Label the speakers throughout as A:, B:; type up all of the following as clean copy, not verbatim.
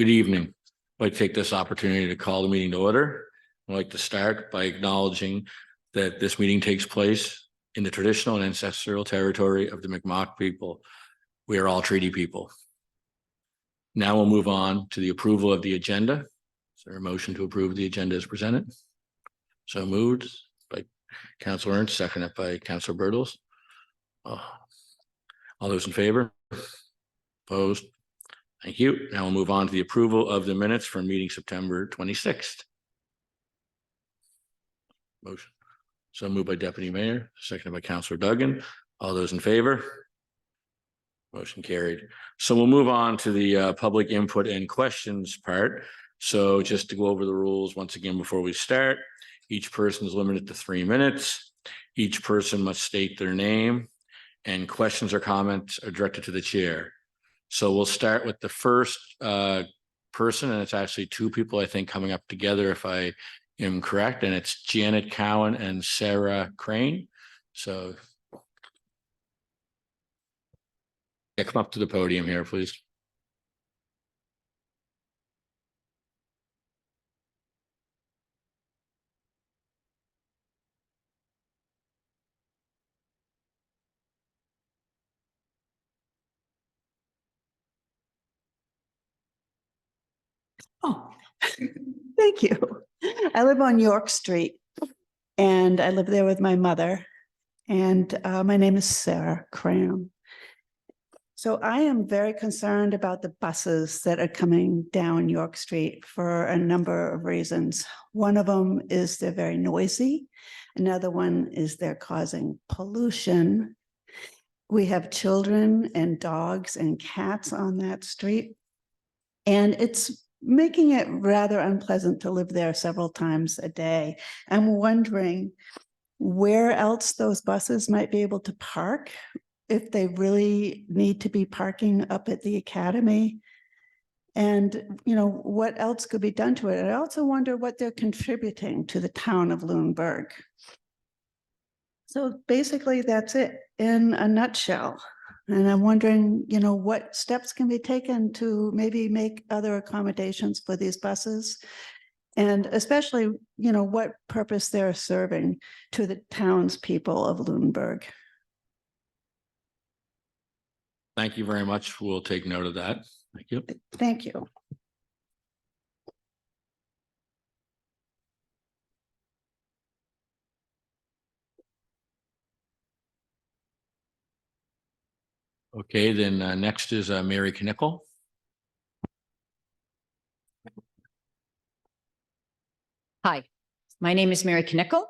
A: Good evening. I'd like to take this opportunity to call the meeting to order. I'd like to start by acknowledging that this meeting takes place in the traditional and ancestral territory of the Mi'kmaq people. We are all treaty people. Now we'll move on to the approval of the agenda. Is there a motion to approve the agenda as presented? So moved by Councilor Ernst, seconded by Councilor Bertels. All those in favor? Opposed? Thank you. Now we'll move on to the approval of the minutes from meeting September 26th. Motion. So moved by Deputy Mayor, seconded by Councilor Duggan. All those in favor? Motion carried. So we'll move on to the public input and questions part. So just to go over the rules once again before we start, each person is limited to 3 minutes. Each person must state their name, and questions or comments are directed to the chair. So we'll start with the first person, and it's actually 2 people, I think, coming up together, if I am correct, and it's Janet Cowan and Sarah Crane. So yeah, come up to the podium here, please.
B: Oh, thank you. I live on York Street, and I live there with my mother, and my name is Sarah Cram. So I am very concerned about the buses that are coming down York Street for a number of reasons. One of them is they're very noisy. Another one is they're causing pollution. We have children and dogs and cats on that street, and it's making it rather unpleasant to live there several times a day. I'm wondering where else those buses might be able to park, if they really need to be parking up at the academy, and what else could be done to it. I also wonder what they're contributing to the town of Lunenburg. So basically that's it in a nutshell. And I'm wondering, what steps can be taken to maybe make other accommodations for these buses, and especially, what purpose they're serving to the townspeople of Lunenburg.
A: Thank you very much. We'll take note of that. Thank you.
B: Thank you.
A: Okay, then next is Mary Knickel.
C: Hi, my name is Mary Knickel,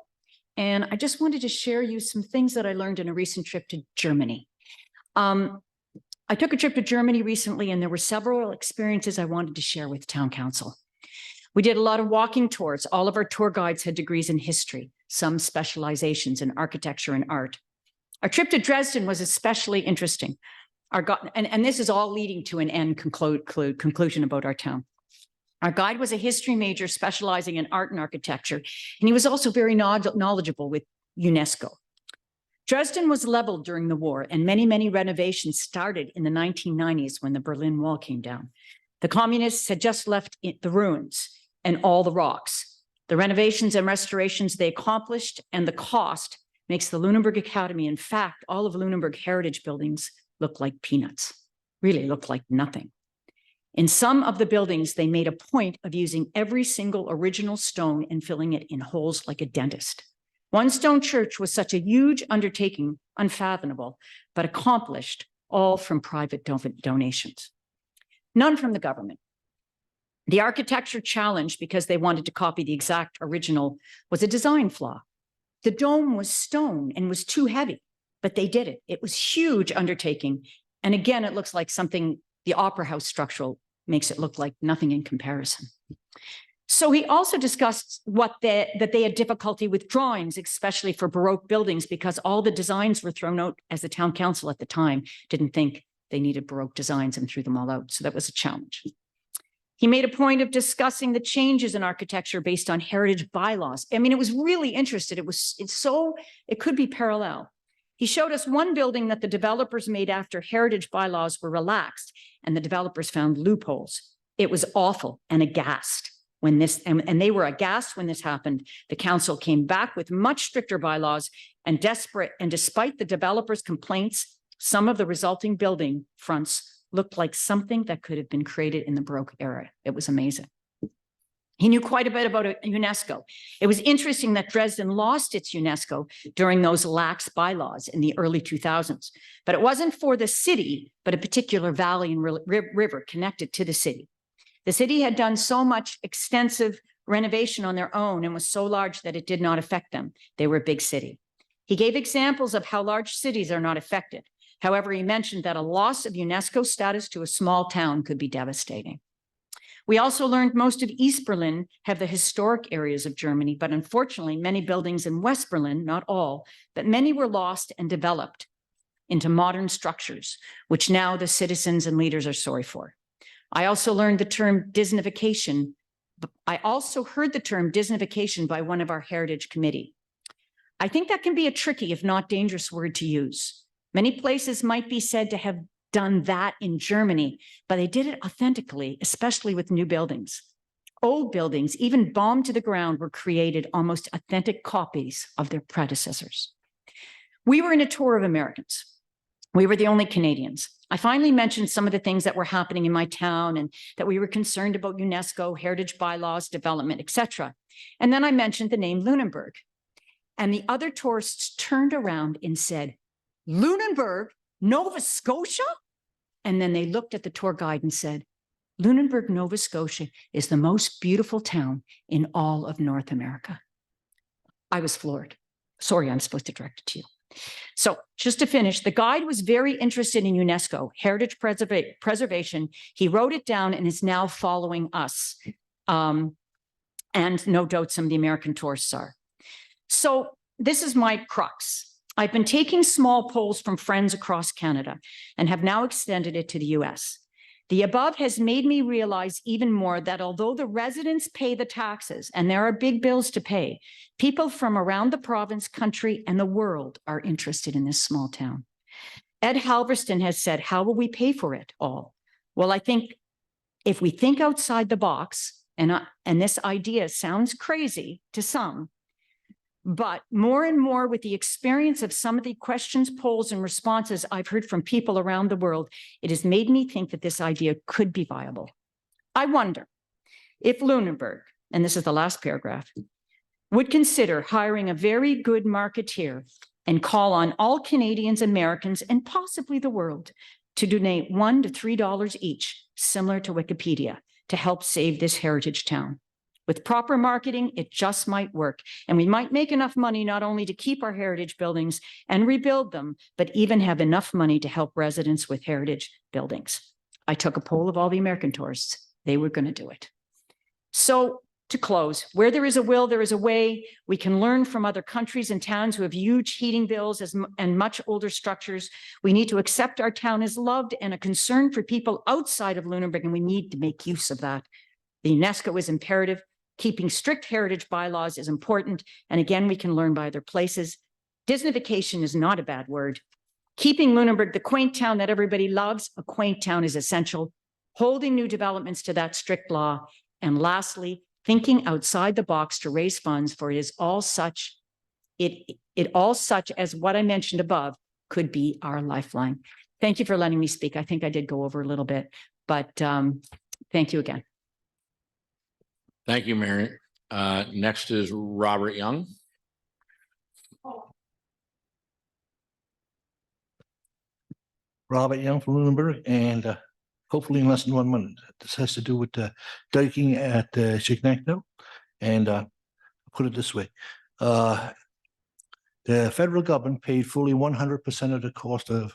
C: and I just wanted to share you some things that I learned in a recent trip to Germany. I took a trip to Germany recently, and there were several experiences I wanted to share with town council. We did a lot of walking tours. All of our tour guides had degrees in history, some specializations in architecture and art. Our trip to Dresden was especially interesting. And this is all leading to an end conclusion about our town. Our guide was a history major specializing in art and architecture, and he was also very knowledgeable with UNESCO. Dresden was leveled during the war, and many renovations started in the 1990s when the Berlin Wall came down. The communists had just left the ruins and all the rocks. The renovations and restorations they accomplished and the cost makes the Lunenburg Academy, in fact, all of Lunenburg heritage buildings, look like peanuts, really look like nothing. In some of the buildings, they made a point of using every single original stone and filling it in holes like a dentist. One stone church was such a huge undertaking, unfathomable, but accomplished all from private donations. None from the government. The architecture challenge, because they wanted to copy the exact original, was a design flaw. The dome was stone and was too heavy, but they did it. It was a huge undertaking. And again, it looks like something the Opera House structural makes it look like nothing in comparison. So he also discussed that they had difficulty with drawings, especially for Baroque buildings, because all the designs were thrown out, as the town council at the time didn't think they needed Baroque designs and threw them all out. So that was a challenge. He made a point of discussing the changes in architecture based on heritage bylaws. I mean, it was really interesting. It could be parallel. He showed us one building that the developers made after heritage bylaws were relaxed, and the developers found loopholes. It was awful and aghast when this, and they were aghast when this happened. The council came back with much stricter bylaws and despite the developers' complaints, some of the resulting building fronts looked like something that could have been created in the Baroque era. It was amazing. He knew quite a bit about UNESCO. It was interesting that Dresden lost its UNESCO during those lax bylaws in the early 2000s, but it wasn't for the city, but a particular valley and river connected to the city. The city had done so much extensive renovation on their own and was so large that it did not affect them. They were a big city. He gave examples of how large cities are not affected. However, he mentioned that a loss of UNESCO status to a small town could be devastating. We also learned most of East Berlin have the historic areas of Germany, but unfortunately, many buildings in West Berlin, not all, but many were lost and developed into modern structures, which now the citizens and leaders are sorry for. I also learned the term Disneyfication. I also heard the term Disneyfication by one of our Heritage Committee. I think that can be a tricky, if not dangerous, word to use. Many places might be said to have done that in Germany, but they did it authentically, especially with new buildings. Old buildings, even bombed to the ground, were created almost authentic copies of their predecessors. We were in a tour of Americans. We were the only Canadians. I finally mentioned some of the things that were happening in my town and that we were concerned about UNESCO, heritage bylaws, development, etc. And then I mentioned the name Lunenburg. And the other tourists turned around and said, Lunenburg, Nova Scotia? And then they looked at the tour guide and said, Lunenburg, Nova Scotia is the most beautiful town in all of North America. I was floored. Sorry, I'm supposed to direct it to you. So just to finish, the guide was very interested in UNESCO, heritage preservation. He wrote it down and is now following us. And no doubt some of the American tourists are. So this is my crux. I've been taking small polls from friends across Canada and have now extended it to the US. The above has made me realize even more that although the residents pay the taxes and there are big bills to pay, people from around the province, country, and the world are interested in this small town. Ed Halverston has said, how will we pay for it all? Well, I think if we think outside the box, and this idea sounds crazy to some, but more and more with the experience of some of the questions, polls, and responses I've heard from people around the world, it has made me think that this idea could be viable. I wonder if Lunenburg, and this is the last paragraph, would consider hiring a very good marketeer and call on all Canadians, Americans, and possibly the world to donate $1 to $3 each, similar to Wikipedia, to help save this heritage town. With proper marketing, it just might work. And we might make enough money not only to keep our heritage buildings and rebuild them, but even have enough money to help residents with heritage buildings. I took a poll of all the American tourists. They were going to do it. So to close, where there is a will, there is a way. We can learn from other countries and towns who have huge heating bills and much older structures. We need to accept our town is loved and a concern for people outside of Lunenburg, and we need to make use of that. The UNESCO is imperative. Keeping strict heritage bylaws is important. And again, we can learn by other places. Disneyfication is not a bad word. Keeping Lunenburg the quaint town that everybody loves, a quaint town is essential. Holding new developments to that strict law. And lastly, thinking outside the box to raise funds for it all such as what I mentioned above could be our lifeline. Thank you for letting me speak. I think I did go over a little bit, but thank you again.
A: Thank you, Mary. Next is Robert Young.
D: Robert Young from Lunenburg, and hopefully in less than 1 minute. This has to do with diking at Chignecto, and put it this way. The federal government paid fully 100% of the cost of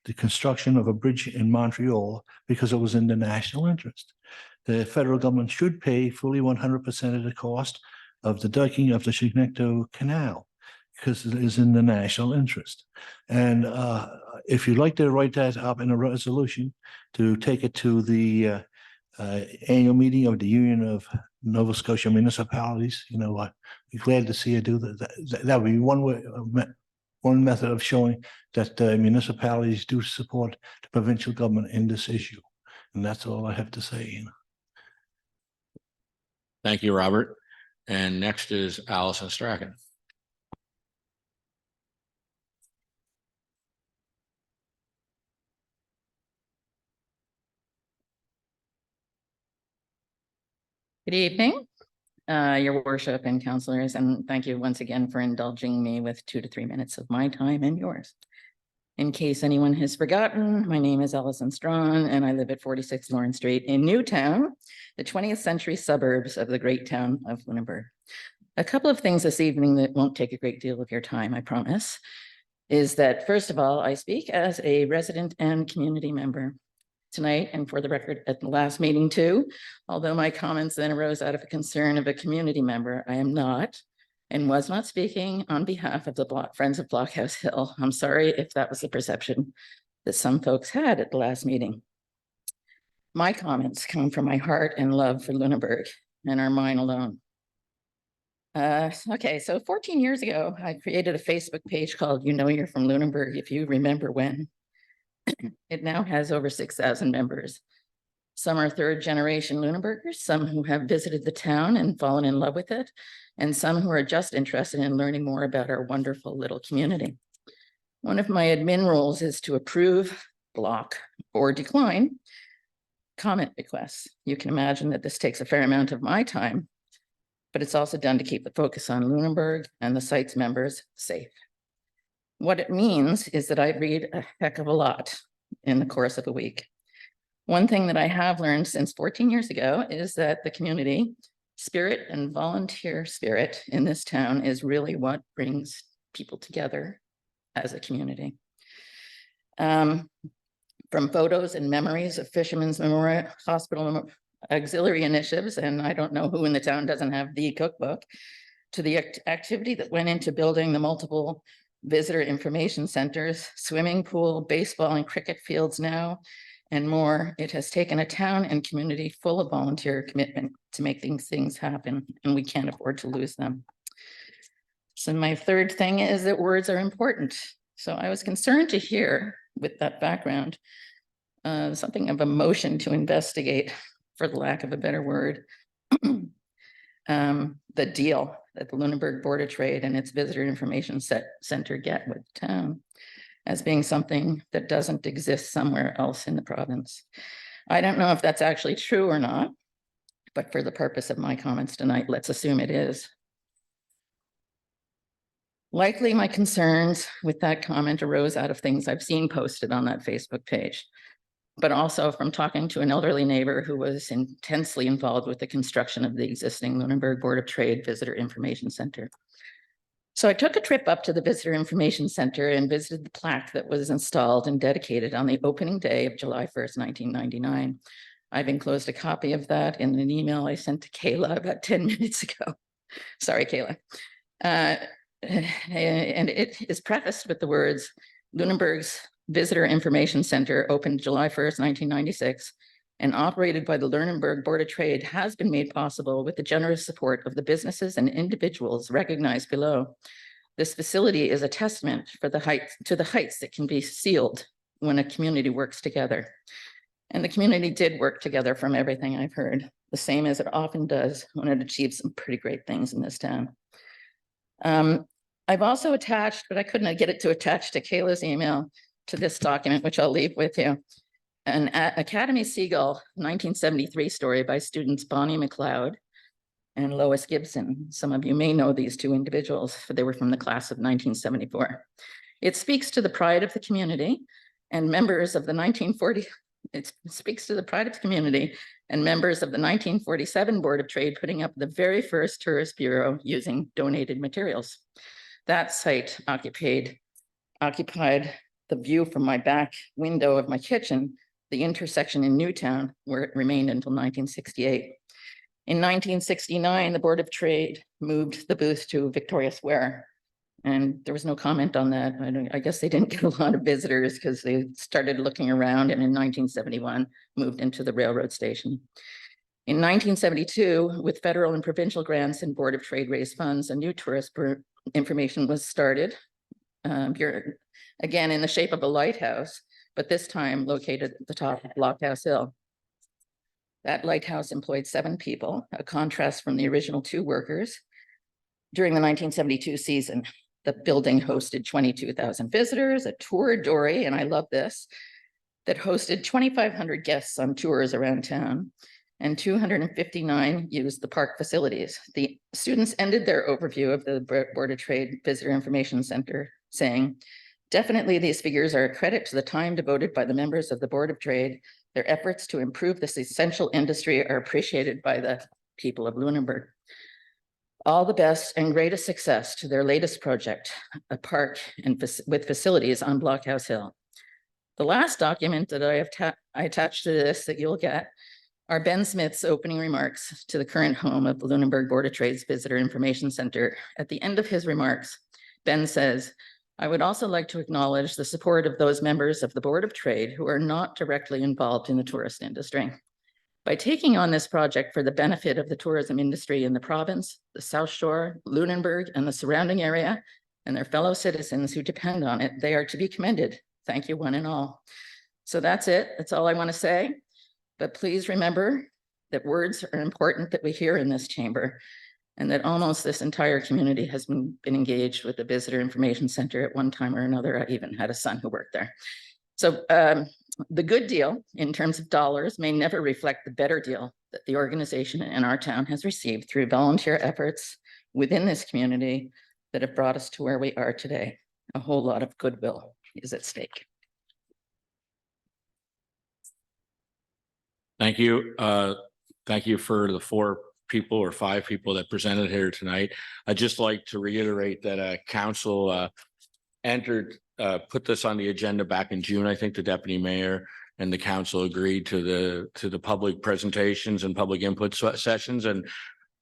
D: the construction of a bridge in Montreal because it was in the national interest. The federal government should pay fully 100% of the cost of the diking of the Chignecto Canal because it is in the national interest. And if you'd like to write that up in a resolution to take it to the annual meeting of the Union of Nova Scotia Municipalities, you know, I'd be glad to see you do that. That would be one way, one method of showing that municipalities do support the provincial government in this issue. And that's all I have to say. You know.
A: Thank you, Robert. And next is Allison Strachan.
E: Good evening, your worship and counselors, and thank you once again for indulging me with 2 to 3 minutes of my time and yours. In case anyone has forgotten, my name is Allison Strawn and I live at 46 Lawrence Street in Newtown, the 20th century suburbs of the great town of Lunenburg. A couple of things this evening that won't take a great deal of your time, I promise, is that first of all, I speak as a resident and community member tonight, and for the record at the last meeting too, although my comments then arose out of a concern of a community member, I am not and was not speaking on behalf of the Friends of Blockhouse Hill. I'm sorry if that was the perception that some folks had at the last meeting. My comments come from my heart and love for Lunenburg and are mine alone. Okay, so 14 years ago, I created a Facebook page called You Know You're from Lunenburg, if you remember when. It now has over 6,000 members. Some are third generation Lunenburgers, some who have visited the town and fallen in love with it, and some who are just interested in learning more about our wonderful little community. One of my admin roles is to approve, block, or decline comment requests. You can imagine that this takes a fair amount of my time, but it's also done to keep the focus on Lunenburg and the site's members safe. What it means is that I read a heck of a lot in the course of a week. One thing that I have learned since 14 years ago is that the community spirit and volunteer spirit in this town is really what brings people together as a community. From photos and memories of Fisherman's Memorial Hospital auxiliary initiatives, and I don't know who in the town doesn't have the cookbook, to the activity that went into building the multiple visitor information centers, swimming pool, baseball and cricket fields now, and more. It has taken a town and community full of volunteer commitment to make these things happen, and we can't afford to lose them. So my third thing is that words are important. So I was concerned to hear, with that background, something of a motion to investigate, for the lack of a better word, the deal that the Lunenburg Board of Trade and its Visitor Information Center get with the town as being something that doesn't exist somewhere else in the province. I don't know if that's actually true or not, but for the purpose of my comments tonight, let's assume it is. Likely my concerns with that comment arose out of things I've seen posted on that Facebook page, but also from talking to an elderly neighbor who was intensely involved with the construction of the existing Lunenburg Board of Trade Visitor Information Center. So I took a trip up to the Visitor Information Center and visited the plaque that was installed and dedicated on the opening day of July 1st, 1999. I've enclosed a copy of that in an email I sent to Kayla about 10 minutes ago. Sorry, Kayla. And it is prefaced with the words, Lunenburg's Visitor Information Center opened July 1st, 1996, and operated by the Lunenburg Board of Trade has been made possible with the generous support of the businesses and individuals recognized below. This facility is a testament to the heights that can be sealed when a community works together. And the community did work together from everything I've heard, the same as it often does when it achieves some pretty great things in this town. I've also attached, but I couldn't get it to attach to Kayla's email, to this document, which I'll leave with you, an Academy Seagull 1973 story by students Bonnie McLeod and Lois Gibson. Some of you may know these two individuals, for they were from the class of 1974. It speaks to the pride of the community and members of the 1940, it speaks to the pride of the community and members of the 1947 Board of Trade putting up the very first tourist bureau using donated materials. That site occupied the view from my back window of my kitchen, the intersection in Newtown, where it remained until 1968. In 1969, the Board of Trade moved the booth to Victoria Square, and there was no comment on that. I guess they didn't get a lot of visitors because they started looking around, and in 1971, moved into the railroad station. In 1972, with federal and provincial grants and Board of Trade raised funds, a new tourist information was started. Again, in the shape of a lighthouse, but this time located at the top of Blockhouse Hill. That lighthouse employed 7 people, a contrast from the original 2 workers. During the 1972 season, the building hosted 22,000 visitors, a tour dory, and I love this, that hosted 2,500 guests on tours around town, and 259 used the park facilities. The students ended their overview of the Board of Trade Visitor Information Center saying, definitely these figures are a credit to the time devoted by the members of the Board of Trade. Their efforts to improve this essential industry are appreciated by the people of Lunenburg. All the best and greatest success to their latest project, a park and with facilities on Blockhouse Hill. The last document that I attached to this that you'll get are Ben Smith's opening remarks to the current home of the Lunenburg Board of Trade's Visitor Information Center. At the end of his remarks, Ben says, I would also like to acknowledge the support of those members of the Board of Trade who are not directly involved in the tourist industry. By taking on this project for the benefit of the tourism industry in the province, the South Shore, Lunenburg, and the surrounding area, and their fellow citizens who depend on it, they are to be commended. Thank you, one and all. So that's it. That's all I want to say. But please remember that words are important that we hear in this chamber, and that almost this entire community has been engaged with the Visitor Information Center at one time or another. I even had a son who worked there. So the good deal in terms of dollars may never reflect the better deal that the organization in our town has received through volunteer efforts within this community that have brought us to where we are today. A whole lot of goodwill is at stake.
A: Thank you. Thank you for the 4 people or 5 people that presented here tonight. I'd just like to reiterate that council put this on the agenda back in June. I think the deputy mayor and the council agreed to the public presentations and public input sessions, and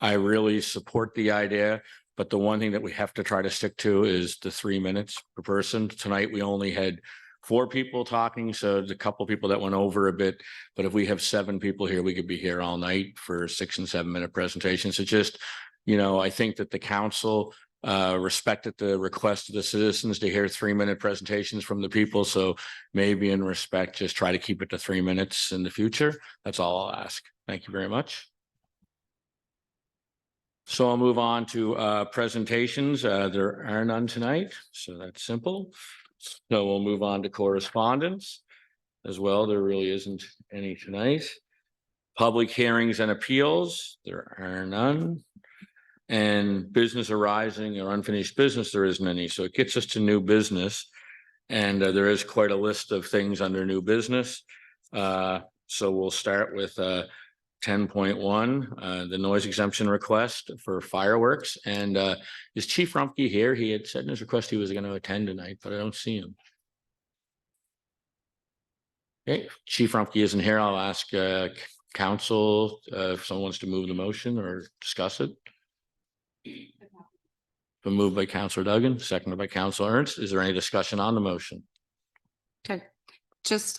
A: I really support the idea. But the one thing that we have to try to stick to is the 3 minutes per person. Tonight, we only had 4 people talking, so there's a couple people that went over a bit. But if we have 7 people here, we could be here all night for 6 and 7 minute presentations. It just, I think that the council respected the request of the citizens to hear 3 minute presentations from the people. So maybe in respect, just try to keep it to 3 minutes in the future. That's all I'll ask. Thank you very much. So I'll move on to presentations. There are none tonight, so that's simple. So we'll move on to correspondence as well. There really isn't any tonight. Public hearings and appeals, there are none. And business arising or unfinished business, there isn't any. So it gets us to new business. And there is quite a list of things under new business. So we'll start with 10.1, the noise exemption request for fireworks. And is Chief Rumpke here? He had said in his request he was going to attend tonight, but I don't see him. Okay, Chief Rumpke isn't here. I'll ask council if someone wants to move the motion or discuss it. Been moved by Councillor Duggan, seconded by Councillor Ernst. Is there any discussion on the motion?
F: Okay.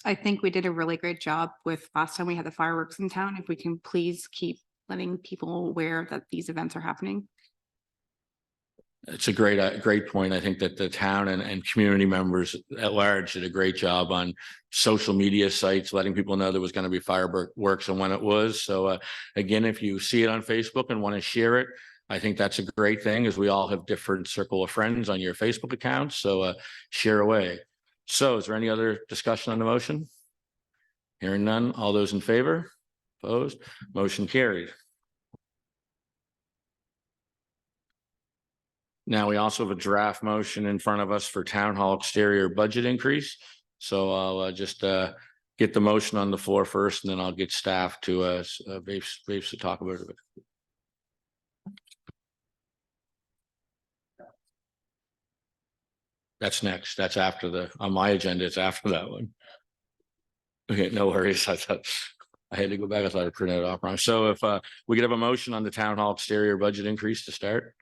F: I think we did a really great job with last time we had the fireworks in town. If we can please keep letting people aware that these events are happening.
A: It's a great point. I think that the town and community members at large did a great job on social media sites, letting people know there was going to be fireworks and when it was. So again, if you see it on Facebook and want to share it, I think that's a great thing, as we all have different circle of friends on your Facebook accounts. So share away. So is there any other discussion on the motion? Hearing none. All those in favor? Opposed? Motion carried. Now we also have a draft motion in front of us for town hall exterior budget increase. So I'll just get the motion on the floor first, and then I'll get staff to Vaves to talk about it. That's next. That's after on my agenda. It's after that one. Okay, no worries. I thought I had to go back. I thought I printed it off wrong. So if we could have a motion on the town hall exterior budget increase to start.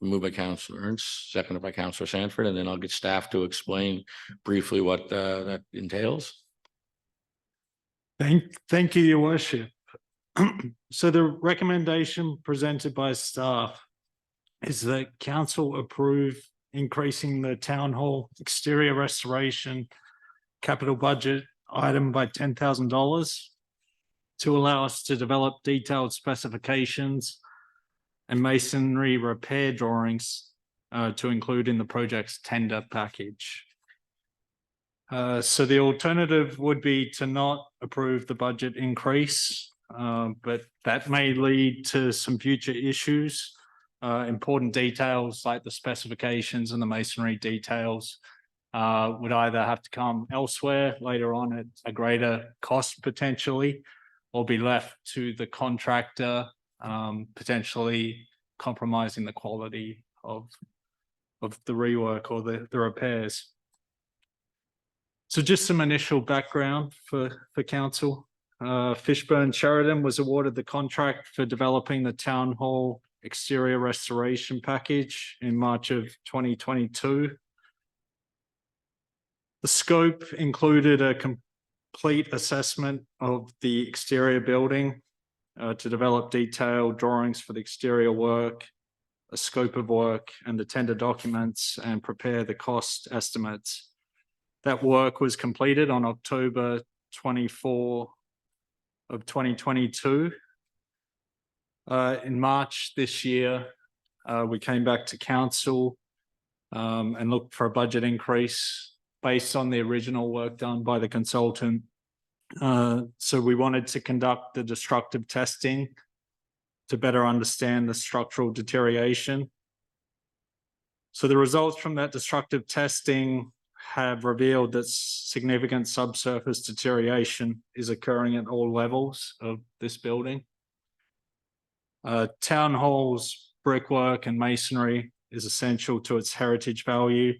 A: Moved by Councillor Ernst, seconded by Councillor Sanford, and then I'll get staff to explain briefly what that entails.
G: Thank you, Your Worship. So the recommendation presented by staff is that council approve increasing the town hall exterior restoration capital budget item by $10,000 to allow us to develop detailed specifications and masonry repair drawings to include in the project's tender package. So the alternative would be to not approve the budget increase, but that may lead to some future issues. Important details like the specifications and the masonry details would either have to come elsewhere later on at a greater cost potentially, or be left to the contractor, potentially compromising the quality of the rework or the repairs. So just some initial background for council. Fishburne Sheridan was awarded the contract for developing the town hall exterior restoration package in March of 2022. The scope included a complete assessment of the exterior building to develop detailed drawings for the exterior work, a scope of work and the tender documents, and prepare the cost estimates. That work was completed on October 24 of 2022. In March this year, we came back to council and looked for a budget increase based on the original work done by the consultant. So we wanted to conduct the destructive testing to better understand the structural deterioration. So the results from that destructive testing have revealed that significant subsurface deterioration is occurring at all levels of this building. Town hall's brickwork and masonry is essential to its heritage value.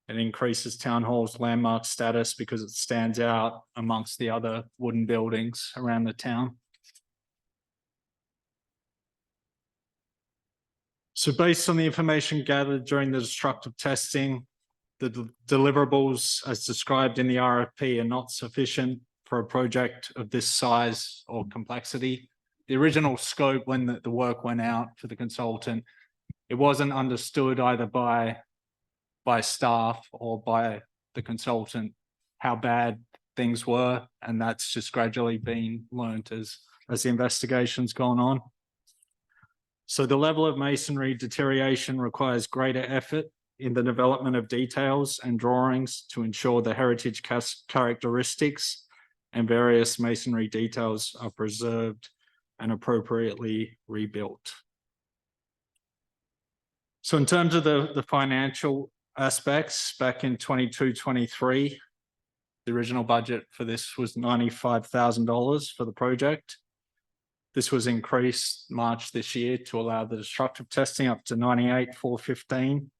G: It increases town hall's landmark status because it stands out amongst the other wooden buildings around the town. So based on the information gathered during the destructive testing, the deliverables as described in the RFP are not sufficient for a project of this size or complexity. The original scope, when the work went out for the consultant, it wasn't understood either by staff or by the consultant how bad things were, and that's just gradually been learned as the investigation's gone on. So the level of masonry deterioration requires greater effort in the development of details and drawings to ensure the heritage characteristics and various masonry details are preserved and appropriately rebuilt. So in terms of the financial aspects, back in 22-23, the original budget for this was $95,000 for the project. This was increased March this year to allow the destructive testing up to $98,415.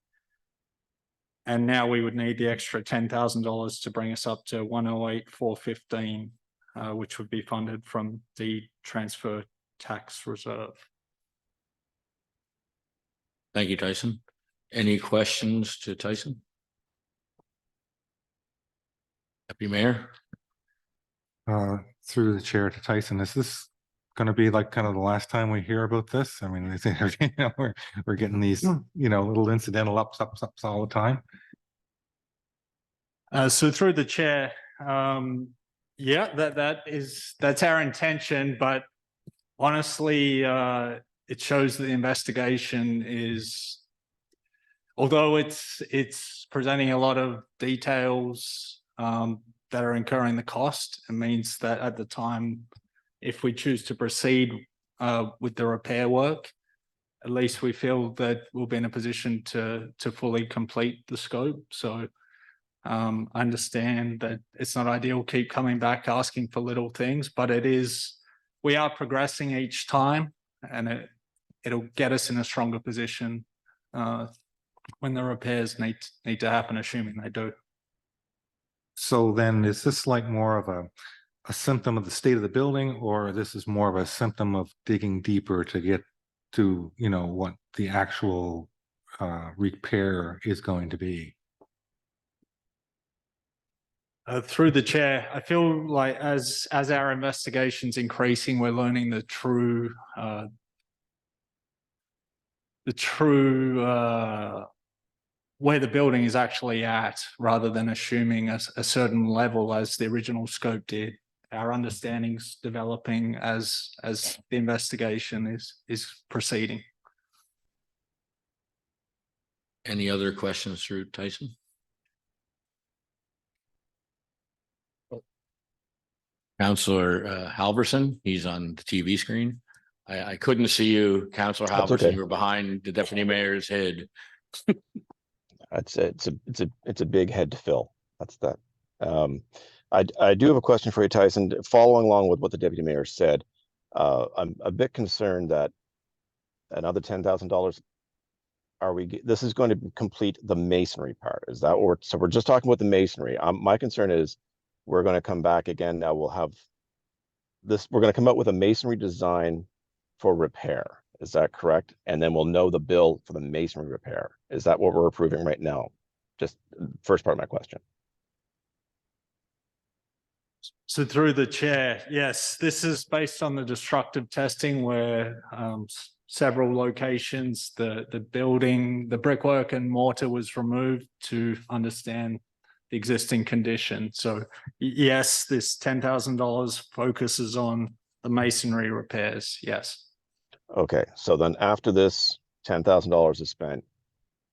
G: And now we would need the extra $10,000 to bring us up to $108,415, which would be funded from the transfer tax reserve.
A: Thank you, Tyson. Any questions to Tyson? Deputy Mayor?
H: Through the chair to Tyson, is this going to be like kind of the last time we hear about this? I mean, you know, we're getting these, you know, little incidental ups all the time.
G: So through the chair, yeah, that's our intention, but honestly, it shows that the investigation is, although it's presenting a lot of details that are incurring the cost, it means that at the time, if we choose to proceed with the repair work, at least we feel that we'll be in a position to fully complete the scope. So I understand that it's not ideal, keep coming back asking for little things, but we are progressing each time, and it'll get us in a stronger position when the repairs need to happen, assuming they do.
H: So then is this like more of a symptom of the state of the building, or this is more of a symptom of digging deeper to get to, you know, what the actual repair is going to be?
G: Through the chair, I feel like as our investigation's increasing, we're learning the true where the building is actually at, rather than assuming a certain level as the original scope did. Our understanding's developing as the investigation is proceeding.
A: Any other questions through Tyson? Counselor Halverson, he's on the TV screen. I couldn't see you, Counselor
I: That's
A: Halverson.
I: okay.
A: You were behind the deputy mayor's head.
I: It's a big head to fill. That's that. I do have a question for you, Tyson. Following along with what the deputy mayor said, I'm a bit concerned that another $10,000. This is going to complete the masonry part. Is that what so we're just talking about the masonry? My concern is we're going to come back again. Now we'll have this. We're going to come out with a masonry design for repair. Is that correct? And then we'll know the bill for the masonry repair. Is that what we're approving right now? Just first part of my question.
G: So through the chair, yes, this is based on the destructive testing where several locations, the building, the brickwork and mortar was removed to understand the existing condition. So yes, this $10,000 focuses on the masonry repairs. Yes.
I: Okay, so then after this $10,000 is spent,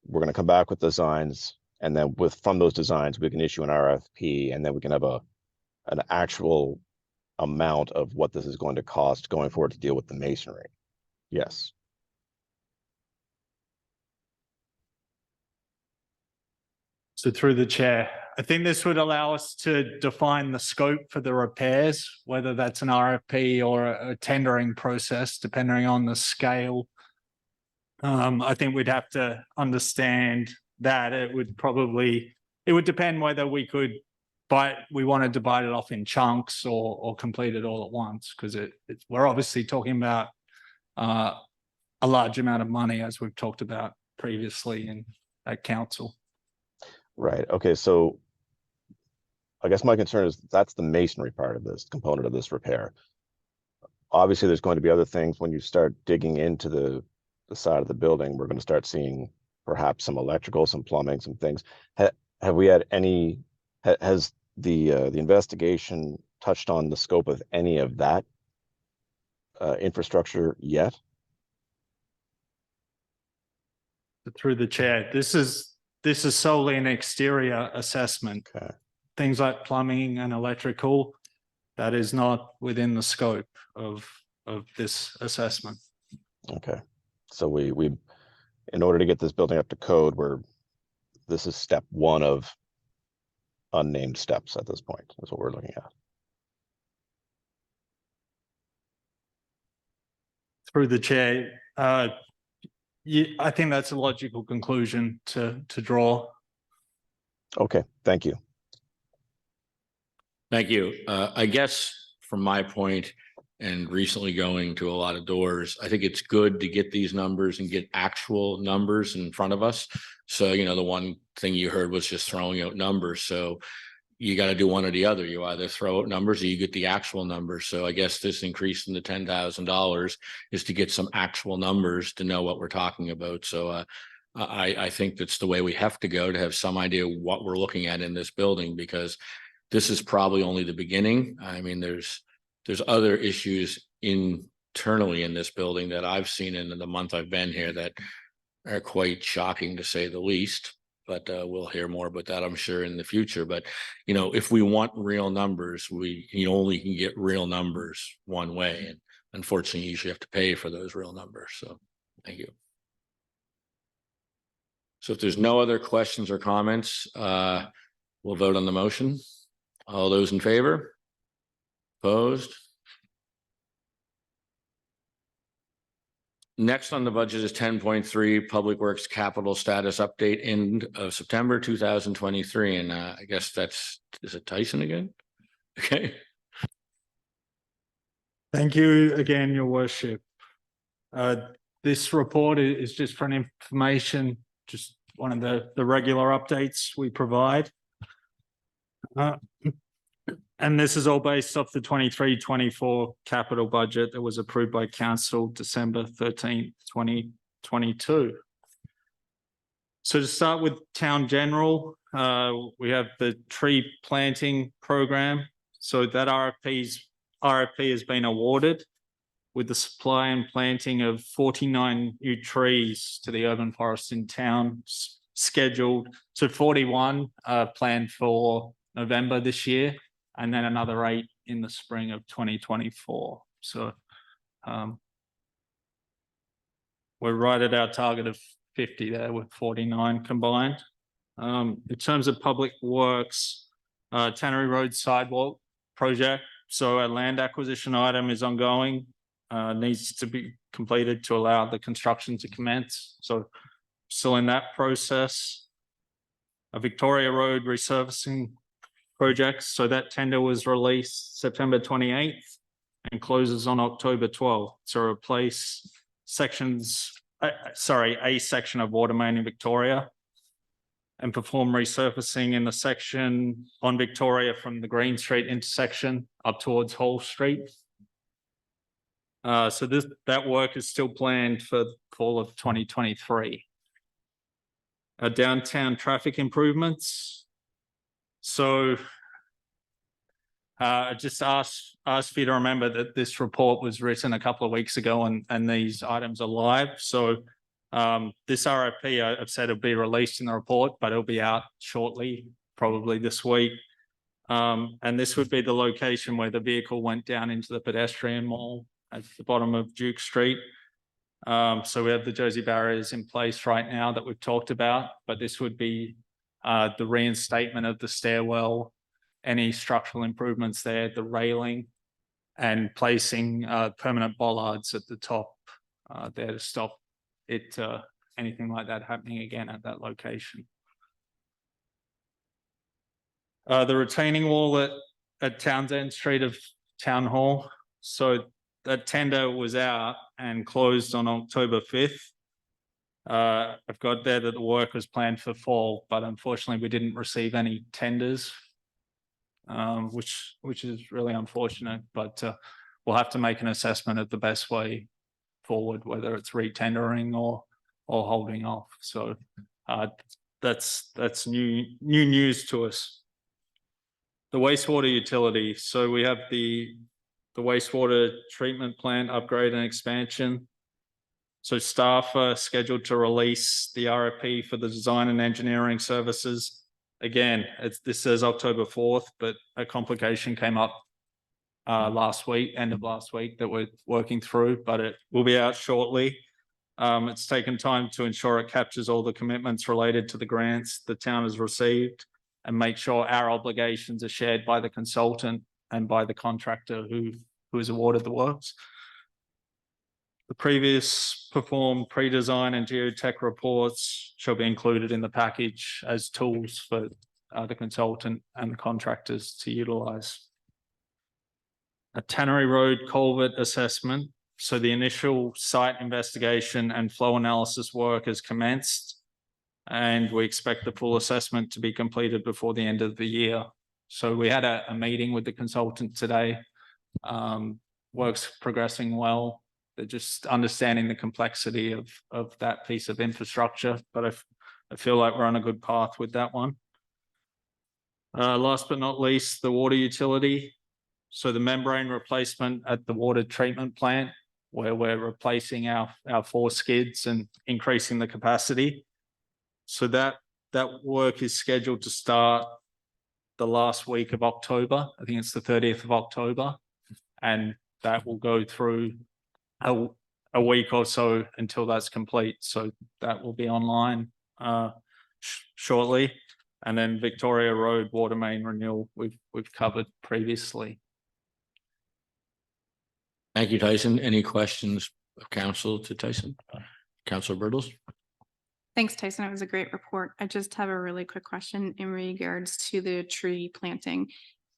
I: we're going to come back with designs, and then from those designs we can issue an RFP, and then we can have an actual amount of what this is going to cost going forward to deal with the masonry. Yes.
G: So through the chair, I think this would allow us to define the scope for the repairs, whether that's an RFP or a tendering process, depending on the scale. I think we'd have to understand that it would depend whether we wanted to bite it off in chunks or complete it all at once, because we're obviously talking about a large amount of money, as we've talked about previously at council.
I: Right. Okay. So I guess my concern is that's the masonry part of this component of this repair. Obviously, there's going to be other things when you start digging into the side of the building. We're going to start seeing perhaps some electrical, some plumbing, some things. Have we had any? Has the investigation touched on the scope of any of that infrastructure yet?
G: Through the chair, this is solely an exterior assessment.
I: Okay.
G: Things like plumbing and electrical, that is not within the scope of this assessment.
I: Okay. So we in order to get this building up to code, this is step one of unnamed steps at this point. That's what we're looking at.
G: Through the chair, I think that's a logical conclusion to draw.
I: Okay, thank you.
A: Thank you. I guess from my point, and recently going to a lot of doors, I think it's good to get these numbers and get actual numbers in front of us. So, the one thing you heard was just throwing out numbers. So you got to do one or the other. You either throw out numbers or you get the actual numbers. So I guess this increase in the $10,000 is to get some actual numbers to know what we're talking about. So I think that's the way we have to go, to have some idea what we're looking at in this building, because this is probably only the beginning. I mean, there's other issues internally in this building that I've seen in the month I've been here that are quite shocking, to say the least. But we'll hear more about that, I'm sure, in the future. But, if we want real numbers, we only can get real numbers one way. And unfortunately, you usually have to pay for those real numbers. So thank you. So if there's no other questions or comments, we'll vote on the motion. All those in favor? Opposed? Next on the budget is 10.3 Public Works Capital Status Update end of September 2023. And I guess is it Tyson again? Okay.
G: Thank you again, Your Worship. This report is just for an information, just one of the regular updates we provide. And this is all based off the 23-24 capital budget that was approved by Council December 13th, 2022. So to start with town general, we have the tree planting program. So that RFP has been awarded with the supply and planting of 49 new trees to the urban forests in town scheduled. So 41 planned for November this year, and then another 8 in the spring of 2024. So we're right at our target of 50 there with 49 combined. In terms of public works, Tannery Road sidewalk project. So a land acquisition item is ongoing, needs to be completed to allow the construction to commence. So still in that process. A Victoria Road resurfacing project. So that tender was released September 28th and closes on October 12th to replace a section of water main in Victoria and perform resurfacing in the section on Victoria from the Green Street intersection up towards Hall Street. So that work is still planned for fall of 2023. Downtown traffic improvements. So I just asked for you to remember that this report was written a couple of weeks ago and these items are live. So this RFP, I've said it'll be released in the report, but it'll be out shortly, probably this week. And this would be the location where the vehicle went down into the pedestrian mall at the bottom of Duke Street. So we have the Jersey barriers in place right now that we've talked about, but this would be the reinstatement of the stairwell, any structural improvements there, the railing, and placing permanent bollards at the top there to stop it, anything like that happening again at that location. The retaining wall at Townsend Street of Town Hall. So that tender was out and closed on October 5th. I've got there that the work was planned for fall, but unfortunately we didn't receive any tenders, which is really unfortunate, but we'll have to make an assessment of the best way forward, whether it's re-tendering or holding off. So that's new news to us. The wastewater utility. So we have the wastewater treatment plant upgrade and expansion. So staff are scheduled to release the RFP for the design and engineering services. Again, this says October 4th, but a complication came up last week, end of last week, that we're working through, but it will be out shortly. It's taken time to ensure it captures all the commitments related to the grants the town has received and make sure our obligations are shared by the consultant and by the contractor who is awarded the works. The previous performed pre-design and geotech reports shall be included in the package as tools for the consultant and the contractors to utilize. A Tannery Road culvert assessment. So the initial site investigation and flow analysis work has commenced, and we expect the full assessment to be completed before the end of the year. So we had a meeting with the consultant today. Work's progressing well. They're just understanding the complexity of that piece of infrastructure, but I feel like we're on a good path with that one. Last but not least, the water utility. So the membrane replacement at the water treatment plant, where we're replacing our 4 skids and increasing the capacity. So that work is scheduled to start the last week of October. I think it's the 30th of October, and that will go through a week or so until that's complete. So that will be online shortly. And then Victoria Road water main renewal we've covered previously.
A: Thank you, Tyson. Any questions of council to Tyson? Councilor Birtles?
F: Thanks, Tyson. It was a great report. I just have a really quick question in regards to the tree planting.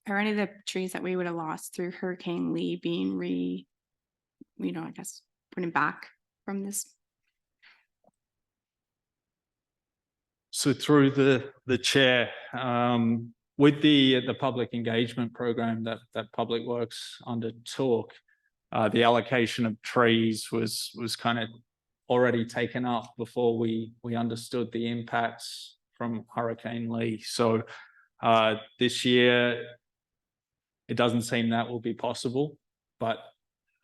F: Are any of the trees that we would have lost through Hurricane Lee being I guess putting back from this?
G: So through the chair, with the public engagement program that Public Works undertook, the allocation of trees was kind of already taken up before we understood the impacts from Hurricane Lee. So this year, it doesn't seem that will be possible, but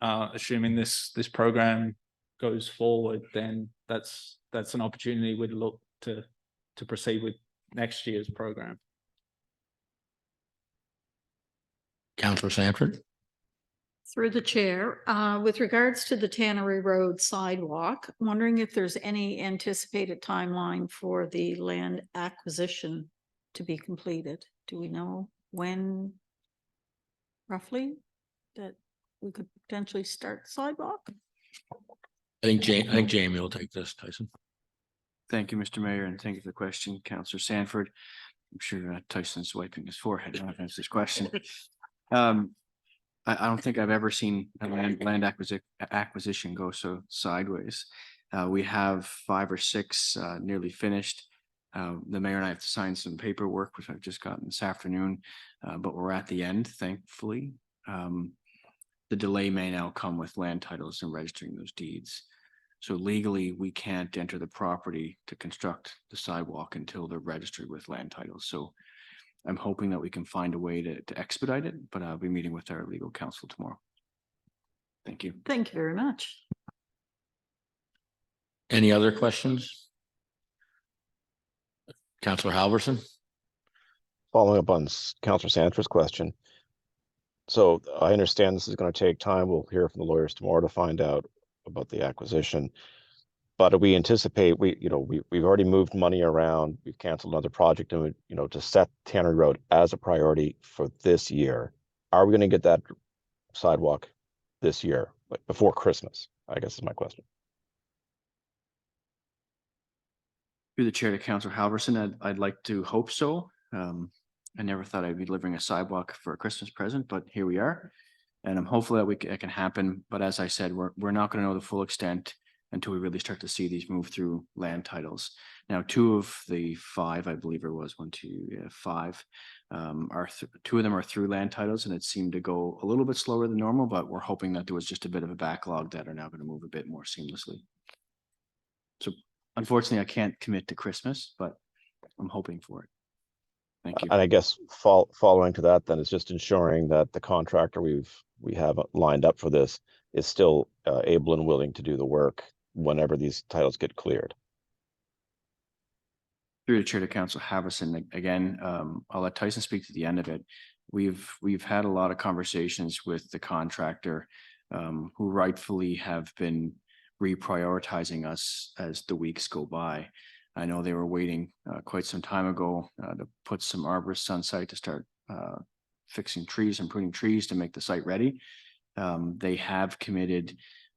G: assuming this program goes forward, then that's an opportunity we'd look to proceed with next year's program.
A: Councillor Sanford.
J: Through the chair, with regards to the Tannery Road sidewalk, wondering if there's any anticipated timeline for the land acquisition to be completed. Do we know when roughly that we could potentially start the sidewalk?
A: I think Jamie will take this, Tyson.
K: Thank you, Mr. Mayor, and thank you for the question, Councillor Sanford. I'm sure Tyson's wiping his forehead when I answer this question. I don't think I've ever seen a land acquisition go so sideways. We have 5 or 6 nearly finished. The mayor and I have to sign some paperwork, which I've just gotten this afternoon, but we're at the end, thankfully. The delay may now come with land titles and registering those deeds. So legally, we can't enter the property to construct the sidewalk until they're registered with land titles. So I'm hoping that we can find a way to expedite it, but I'll be meeting with our legal counsel tomorrow. Thank you.
J: Thank you very much.
A: Any other questions? Councillor Halverson.
I: Following up on Councillor Sanford's question. So I understand this is going to take time. We'll hear from the lawyers tomorrow to find out about the acquisition. But we anticipate we've already moved money around. We've canceled another project, and to set Tannery Road as a priority for this year. Are we going to get that sidewalk this year, like before Christmas? I guess is my question.
K: Through the chair to Councillor Halverson, I'd like to hope so. I never thought I'd be delivering a sidewalk for a Christmas present, but here we are. And I'm hopeful that it can happen. But as I said, we're not going to know the full extent until we really start to see these move through land titles. Now, 2 of the 5, I believe it was 1, 2, 5, 2 of them are through land titles, and it seemed to go a little bit slower than normal, but we're hoping that there was just a bit of a backlog that are now going to move a bit more seamlessly. So unfortunately, I can't commit to Christmas, but I'm hoping for it. Thank you.
I: And I guess following to that, then, is just ensuring that the contractor we have lined up for this is still able and willing to do the work whenever these titles get cleared.
K: Through the chair to Councillor Halverson, again, I'll let Tyson speak to the end of it. We've had a lot of conversations with the contractor who rightfully have been reprioritizing us as the weeks go by. I know they were waiting quite some time ago to put some arborists on site to start fixing trees and pruning trees to make the site ready. They have committed,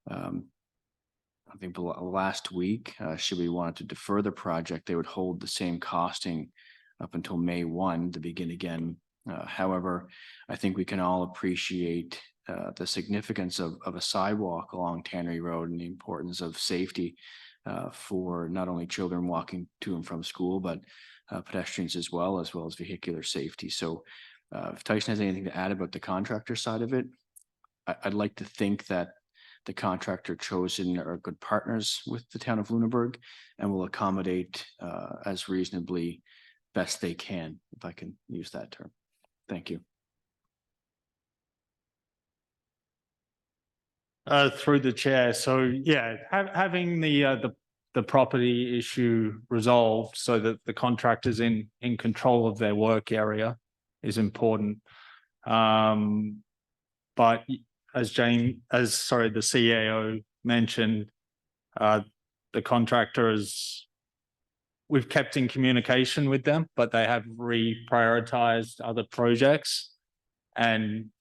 K: I think last week, should we want to defer the project, they would hold the same costing up until May 1 to begin again. However, I think we can all appreciate the significance of a sidewalk along Tannery Road and the importance of safety for not only children walking to and from school, but pedestrians as well as vehicular safety. So if Tyson has anything to add about the contractor side of it, I'd like to think that the contractor chosen are good partners with the town of Lunenburg and will accommodate as reasonably best they can, if I can use that term. Thank you.
G: Through the chair. So yeah, having the property issue resolved so that the contractors in control of their work area is important. But as the CAO mentioned, the contractors, we've kept in communication with them, but they have reprioritized other projects, and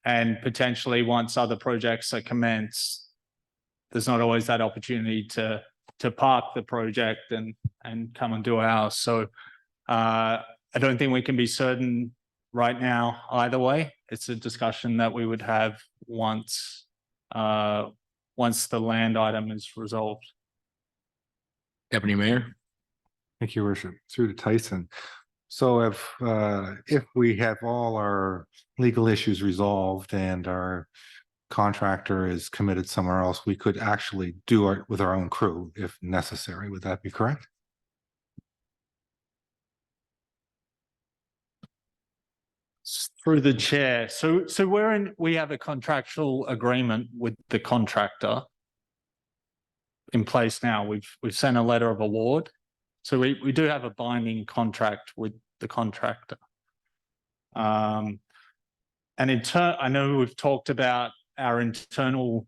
G: potentially once other projects are commenced, there's not always that opportunity to park the project and come and do ours. So I don't think we can be certain right now either way. It's a discussion that we would have once the land item is resolved.
A: Deputy Mayor.
H: Thank you, Worship. Through to Tyson. So if we have all our legal issues resolved and our contractor is committed somewhere else, we could actually do it with our own crew if necessary. Would that be correct?
G: Through the chair. So we have a contractual agreement with the contractor in place now. We've sent a letter of award. So we do have a binding contract with the contractor. And in turn, I know we've talked about our internal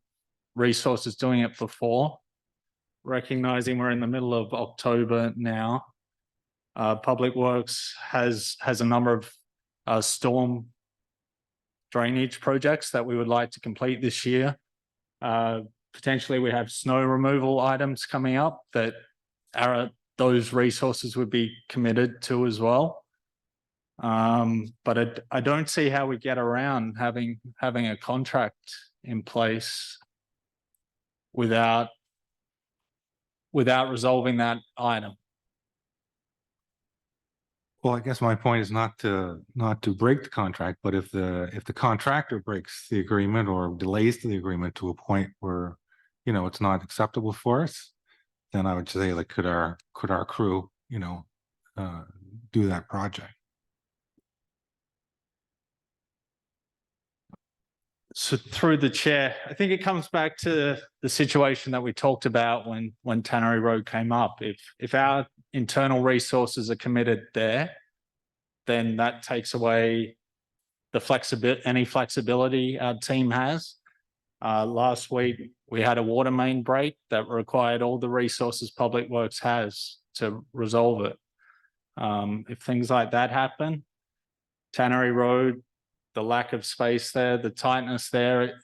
G: resources doing it before, recognizing we're in the middle of October now. Public Works has a number of storm drainage projects that we would like to complete this year. Potentially we have snow removal items coming up that those resources would be committed to as well. But I don't see how we get around having a contract in place without resolving that item.
H: Well, I guess my point is not to break the contract, but if the contractor breaks the agreement or delays the agreement to a point where, you know, it's not acceptable for us, then I would say, like, could our crew, you know, do that project?
G: So through the chair, I think it comes back to the situation that we talked about when Tannery Road came up. If our internal resources are committed there, then that takes away the any flexibility our team has. Last week, we had a water main break that required all the resources Public Works has to resolve it. If things like that happen, Tannery Road, the lack of space there, the tightness there,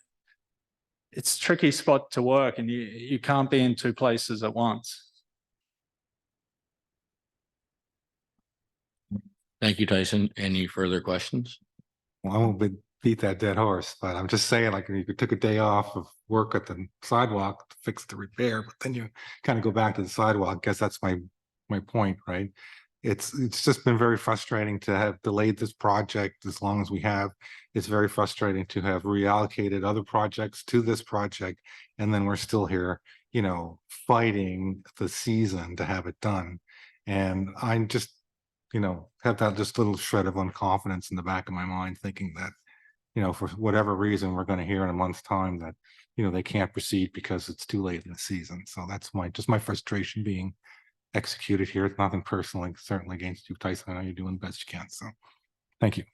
G: it's a tricky spot to work, and you can't be in two places at once.
A: Thank you, Tyson. Any further questions?
H: Well, I won't beat that dead horse, but I'm just saying, like, if you took a day off of work at the sidewalk to fix the repair, but then you kind of go back to the sidewalk. I guess that's my point, right? It's just been very frustrating to have delayed this project as long as we have. It's very frustrating to have reallocated other projects to this project, and then we're still here, you know, fighting the season to have it done. And I'm just, you know, have that just little shred of unconfidence in the back of my mind, thinking that, you know, for whatever reason, we're going to hear in a month's time that, you know, they can't proceed because it's too late in the season. So that's my frustration being executed here. It's nothing personal, certainly against you, Tyson. I know you're doing the best you can. So thank you.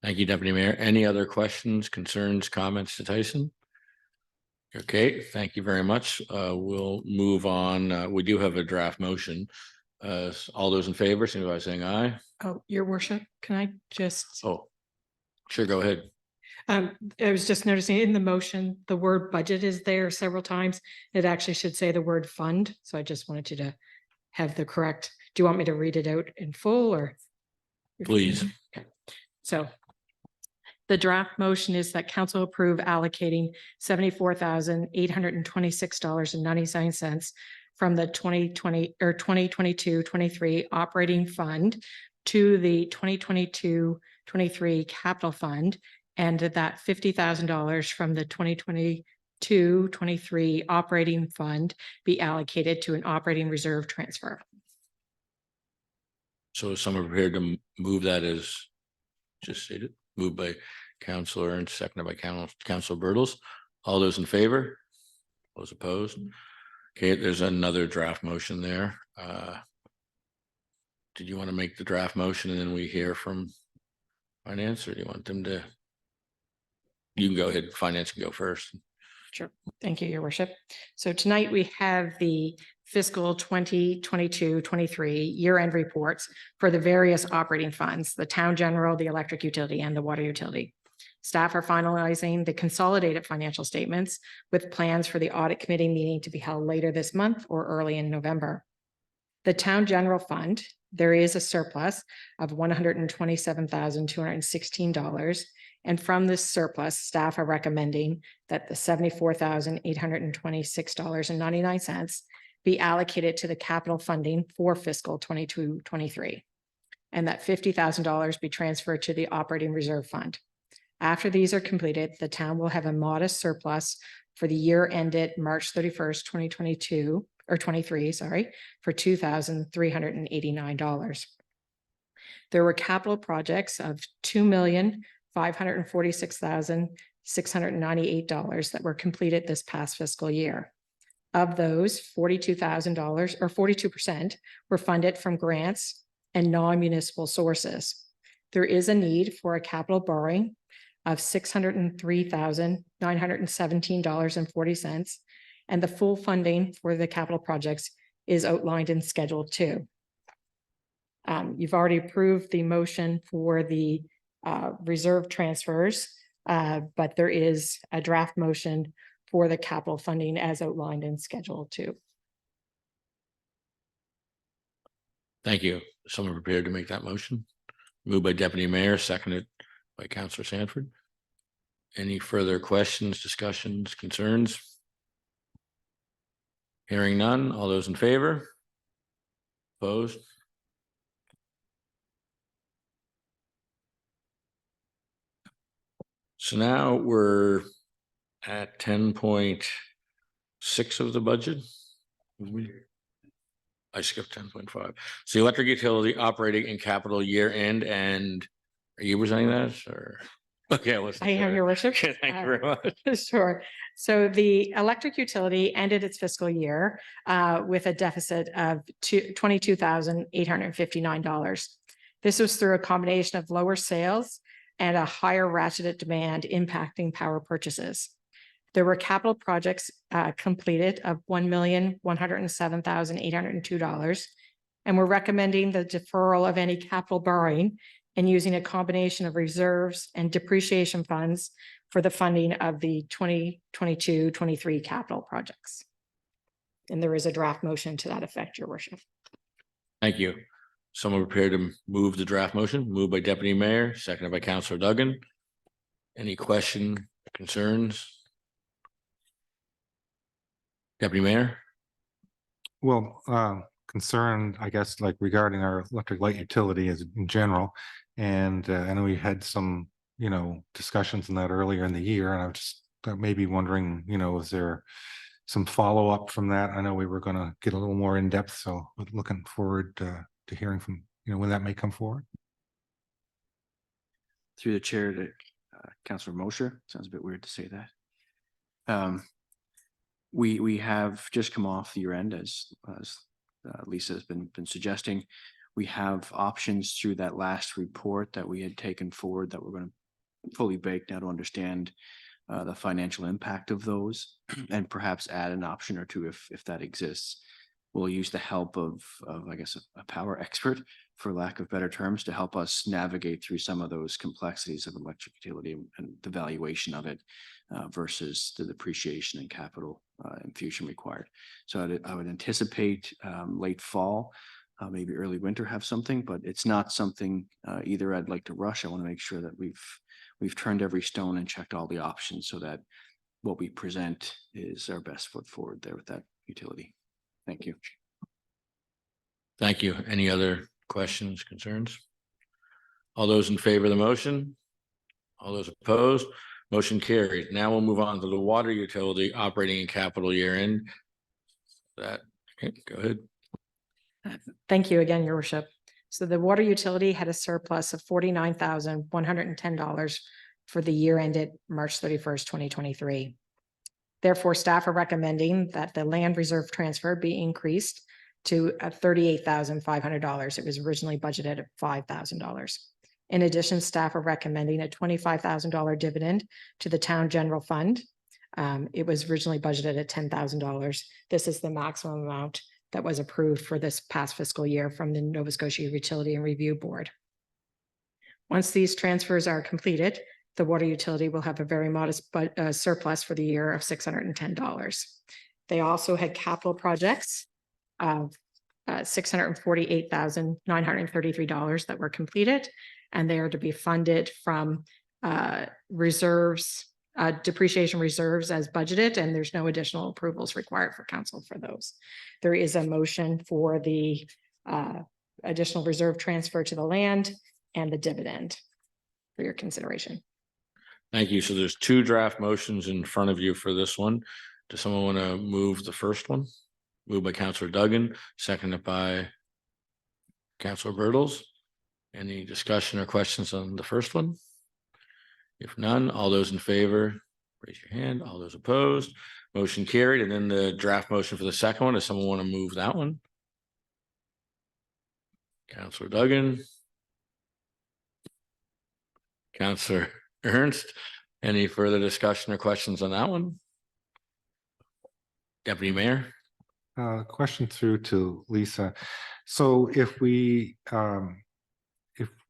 A: Thank you, Deputy Mayor. Any other questions, concerns, comments to Tyson? Okay, thank you very much. We'll move on. We do have a draft motion. All those in favor, signify by saying aye.
L: Oh, Your Worship, can I just,
A: Oh, sure, go ahead.
L: I was just noticing in the motion, the word budget is there several times. It actually should say the word fund. So I just wanted you to have the correct, do you want me to read it out in full or?
A: Please.
L: Okay. So the draft motion is that council approve allocating $74,826.99 from the 2020 or 2022-23 operating fund to the 2022-23 capital fund, and that $50,000 from the 2022-23 operating fund be allocated to an operating reserve transfer.
A: So is someone prepared to move that as just stated? Moved by Councilor and seconded by Councilor Bertels. All those in favor? Those opposed? Okay, there's another draft motion there. Did you want to make the draft motion and then we hear from Finance, or do you want them to? You can go ahead. Finance can go first.
L: Sure. Thank you, Your Worship. So tonight we have the fiscal 2022-23 year-end reports for the various operating funds, the town general, the electric utility, and the water utility. Staff are finalizing the consolidated financial statements with plans for the audit committee meeting to be held later this month or early in November. The town general fund, there is a surplus of $127,216. And from this surplus, staff are recommending that the $74,826.99 be allocated to the capital funding for fiscal 22-23, and that $50,000 be transferred to the operating reserve fund. After these are completed, the town will have a modest surplus for the year ended March 31st, 2022 or 23, sorry, for $2,389. There were capital projects of $2,546,698 that were completed this past fiscal year. Of those, $42,000 or 42% were funded from grants and non-municipal sources. There is a need for a capital borrowing of $603,917.40, and the full funding for the capital projects is outlined in Schedule 2. You've already approved the motion for the reserve transfers, but there is a draft motion for the capital funding as outlined in Schedule 2.
A: Thank you. Someone prepared to make that motion? Moved by Deputy Mayor, seconded by Councillor Sanford. Any further questions, discussions, concerns? Hearing none. All those in favor? Opposed? So now we're at 10.6 of the budget. I skipped 10.5. So the electric utility operating and capital year end, and are you presenting that or? Okay,
L: I am, Your Worship.
A: Thank you very much.
L: Sure. So the electric utility ended its fiscal year with a deficit of $22,859. This was through a combination of lower sales and a higher ratcheted demand impacting power purchases. There were capital projects completed of $1,107,802, and we're recommending the deferral of any capital borrowing and using a combination of reserves and depreciation funds for the funding of the 2022-23 capital projects. And there is a draft motion to that effect, Your Worship.
A: Thank you. Someone prepared to move the draft motion, moved by Deputy Mayor, seconded by Councillor Duggan. Any question, concerns? Deputy Mayor?
H: Well, concerned, I guess, like regarding our electric light utility as in general. And I know we had some, discussions on that earlier in the year, and I was just maybe wondering, is there some follow-up from that? I know we were going to get a little more in depth, so we're looking forward to hearing from, when that may come forward.
K: Through the chair to Councillor Mosher. Sounds a bit weird to say that. We have just come off the year end, as Lisa has been suggesting. We have options through that last report that we had taken forward that we're going to fully bake now to understand the financial impact of those, and perhaps add an option or two if that exists. We'll use the help of I guess a power expert, for lack of better terms, to help us navigate through some of those complexities of electric utility and the valuation of it versus the depreciation and capital infusion required. So I would anticipate late fall, maybe early winter, have something, but it's not something either I'd like to rush. I want to make sure that we've turned every stone and checked all the options so that what we present is our best foot forward there with that utility. Thank you.
A: Thank you. Any other questions, concerns? All those in favor of the motion? All those opposed? Motion carried. Now we'll move on to the water utility operating and capital year end. Okay, go ahead.
L: Thank you again, Your Worship. So the water utility had a surplus of $49,110 for the year ended March 31st, 2023. Therefore, staff are recommending that the land reserve transfer be increased to $38,500. It was originally budgeted at $5,000. In addition, staff are recommending a $25,000 dividend to the town general fund. It was originally budgeted at $10,000. This is the maximum amount that was approved for this past fiscal year from the Nova Scotia Utility and Review Board. Once these transfers are completed, the water utility will have a very modest surplus for the year of $610. They also had capital projects of $648,933 that were completed, and they are to be funded from reserves, depreciation reserves as budgeted, and there's no additional approvals required for council for those. There is a motion for the additional reserve transfer to the land and the dividend for your consideration.
A: Thank you. So there's two draft motions in front of you for this one. Does someone want to move the first one? Moved by Counselor Duggan, seconded by Counselor Bertles. Any discussion or questions on the first one? If none, all those in favor, raise your hand. All those opposed, motion carried. And then the draft motion for the second one, does someone want to move that one? Counselor Duggan. Counselor Ernst. Any further discussion or questions on that one? Deputy Mayor?
H: Question through to Lisa. So if we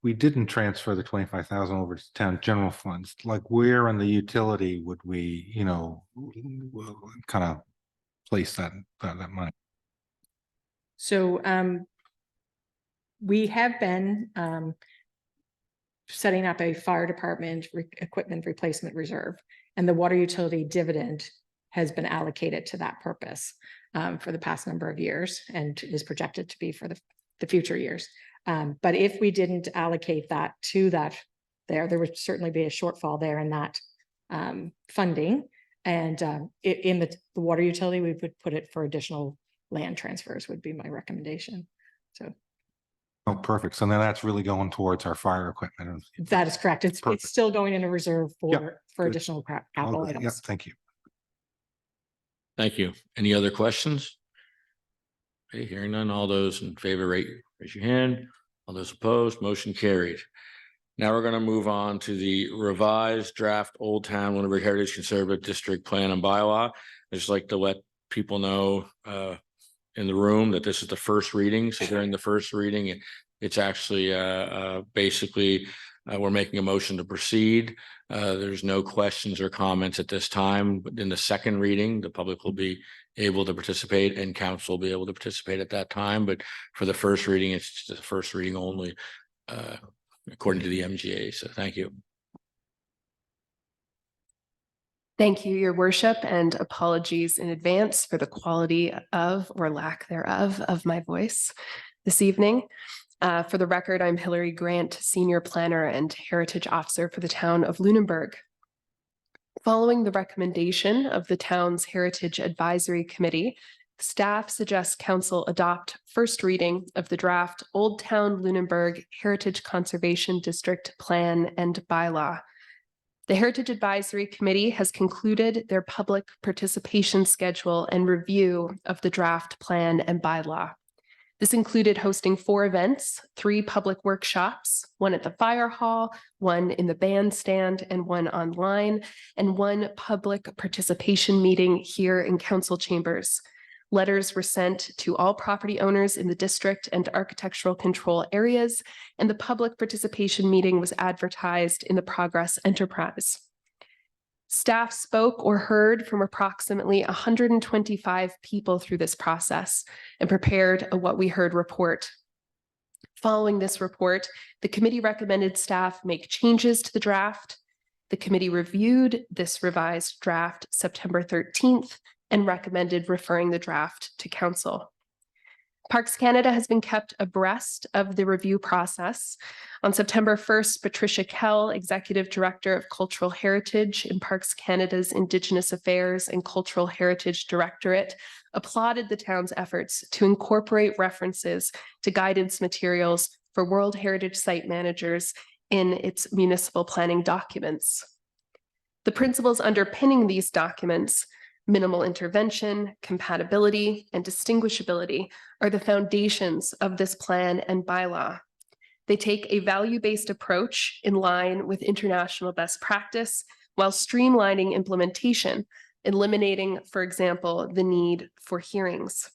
H: didn't transfer the 25,000 over to town general funds, like where in the utility would we, kind of place that money?
L: So we have been setting up a fire department equipment replacement reserve, and the water utility dividend has been allocated to that purpose for the past number of years and is projected to be for the future years. But if we didn't allocate that to that, there would certainly be a shortfall there in that funding. And in the water utility, we would put it for additional land transfers would be my recommendation. So.
H: Oh, perfect. So then that's really going towards our fire equipment.
L: That is correct. It's still going in a reserve for
H: good.
L: additional capital items.
H: Yep, thank you.
A: Thank you. Any other questions? Okay, hearing none, all those in favor, raise your hand. All those opposed, motion carried. Now we're going to move on to the revised draft Old Town Lunenburg Heritage Conservative District Plan and Bylaw. I'd just like to let people know in the room that this is the first reading. So during the first reading, it's actually basically we're making a motion to proceed. There's no questions or comments at this time, but in the second reading, the public will be able to participate and council will be able to participate at that time. But for the first reading, it's just the first reading only, according to the MGA. So thank you.
M: Thank you, Your Worship, and apologies in advance for the quality of or lack thereof of my voice this evening. For the record, I'm Hillary Grant, Senior Planner and Heritage Officer for the town of Lunenburg. Following the recommendation of the town's Heritage Advisory Committee, staff suggests council adopt first reading of the draft Old Town Lunenburg Heritage Conservation District Plan and Bylaw. The Heritage Advisory Committee has concluded their public participation schedule and review of the draft plan and bylaw. This included hosting 4 events, 3 public workshops, 1 at the fire hall, 1 in the bandstand, and 1 online, and 1 public participation meeting here in council chambers. Letters were sent to all property owners in the district and architectural control areas, and the public participation meeting was advertised in the Progress Enterprise. Staff spoke or heard from approximately 125 people through this process and prepared a What We Heard report. Following this report, the committee recommended staff make changes to the draft. The committee reviewed this revised draft September 13th and recommended referring the draft to council. Parks Canada has been kept abreast of the review process. On September 1st, Patricia Kell, Executive Director of Cultural Heritage in Parks Canada's Indigenous Affairs and Cultural Heritage Directorate, applauded the town's efforts to incorporate references to guidance materials for World Heritage Site managers in its municipal planning documents. The principles underpinning these documents, minimal intervention, compatibility, and distinguishability, are the foundations of this plan and bylaw. They take a value-based approach in line with international best practice while streamlining implementation, eliminating, for example, the need for hearings.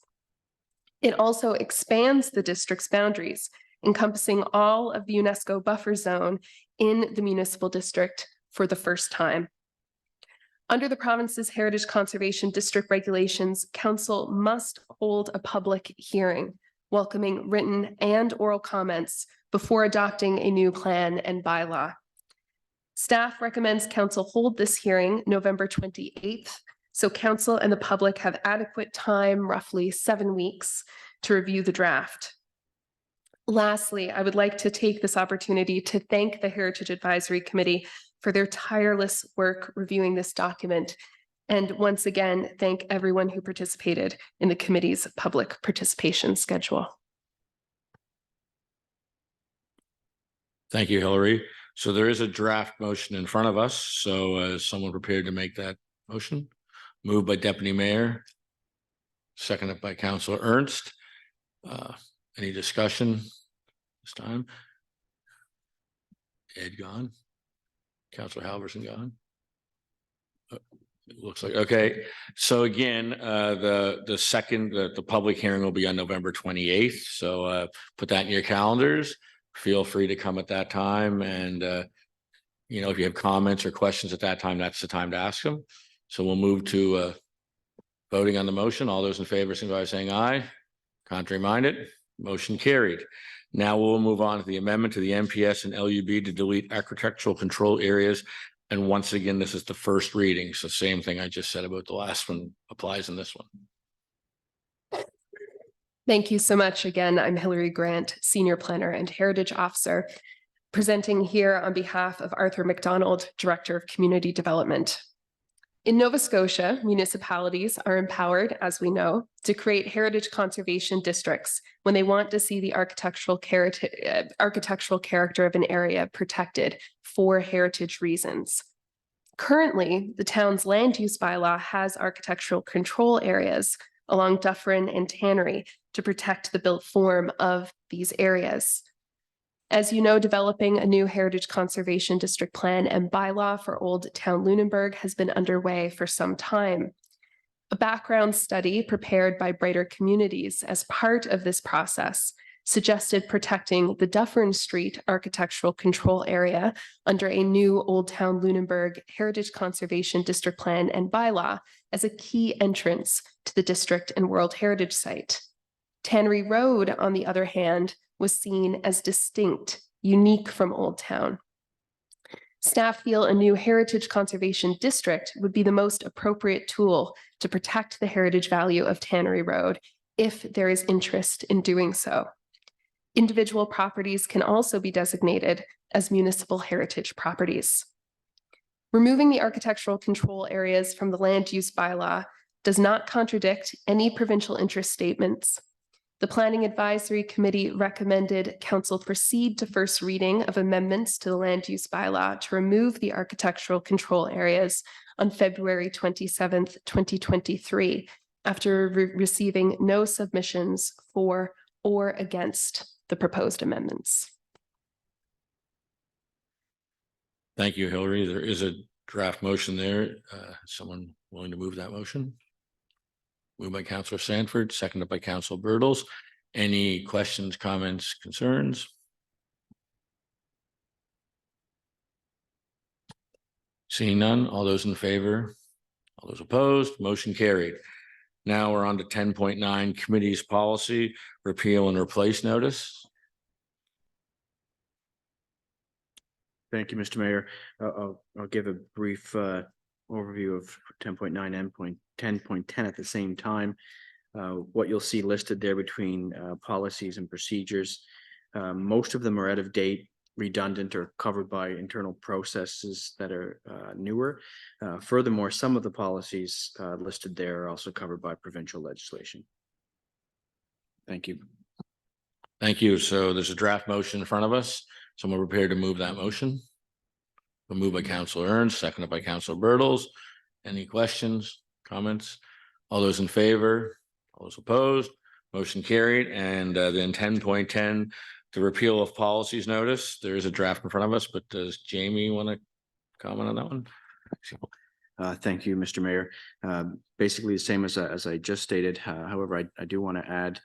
M: It also expands the district's boundaries, encompassing all of the UNESCO buffer zone in the municipal district for the first time. Under the province's Heritage Conservation District regulations, council must hold a public hearing, welcoming written and oral comments before adopting a new plan and bylaw. Staff recommends council hold this hearing November 28th, so council and the public have adequate time, roughly 7 weeks, to review the draft. Lastly, I would like to take this opportunity to thank the Heritage Advisory Committee for their tireless work reviewing this document. And once again, thank everyone who participated in the committee's public participation schedule.
A: Thank you, Hillary. So there is a draft motion in front of us. So is someone prepared to make that motion? Moved by Deputy Mayor, seconded by Councilor Ernst. Any discussion this time? Ed gone. Councilor Halverson gone. It looks like, okay. So again, the public hearing will be on November 28th. So put that in your calendars. Feel free to come at that time. And you know, if you have comments or questions at that time, that's the time to ask them. So we'll move to voting on the motion. All those in favor, signify by saying aye. Contrary minded, motion carried. Now we'll move on to the amendment to the MPS and LUB to delete architectural control areas. And once again, this is the first reading. So same thing I just said about the last one applies in this one.
M: Thank you so much. Again, I'm Hillary Grant, Senior Planner and Heritage Officer, presenting here on behalf of Arthur McDonald, Director of Community Development. In Nova Scotia, municipalities are empowered, as we know, to create heritage conservation districts when they want to see the architectural character of an area protected for heritage reasons. Currently, the town's land use bylaw has architectural control areas along Dufferin and Tannery to protect the built form of these areas. As you know, developing a new heritage conservation district plan and bylaw for Old Town Lunenburg has been underway for some time. A background study prepared by Brighter Communities as part of this process suggested protecting the Dufferin Street architectural control area under a new Old Town Lunenburg heritage conservation district plan and bylaw as a key entrance to the district and World Heritage Site. Tannery Road, on the other hand, was seen as distinct, unique from Old Town. Staff feel a new heritage conservation district would be the most appropriate tool to protect the heritage value of Tannery Road if there is interest in doing so. Individual properties can also be designated as municipal heritage properties. Removing the architectural control areas from the land use bylaw does not contradict any provincial interest statements. The Planning Advisory Committee recommended Council proceed to first reading of amendments to the land use bylaw to remove the architectural control areas on February 27th, 2023, after receiving no submissions for or against the proposed amendments.
A: Thank you, Hillary. There is a draft motion there. Someone willing to move that motion? Moved by Councilor Sanford, seconded by Councilor Bertels. Any questions, comments, concerns? Seeing none, all those in favor, all those opposed, motion carried. Now we're on to 10.9 committee's policy, repeal and replace notice.
K: Thank you, Mr. Mayor. I'll give a brief overview of 10.9 and 10.10 at the same time. What you'll see listed there between policies and procedures, most of them are out of date, redundant, or covered by internal processes that are newer. Furthermore, some of the policies listed there are also covered by provincial legislation. Thank you.
A: Thank you. So there's a draft motion in front of us. Someone prepared to move that motion? We'll move by Councilor Ernst, seconded by Councilor Bertels. Any questions, comments? All those in favor? All those opposed? Motion carried. And then 10.10, the repeal of policies notice. There is a draft in front of us, but does Jamie want to comment on that one?
K: Thank you, Mr. Mayor. Basically the same as I just stated. However, I do want to add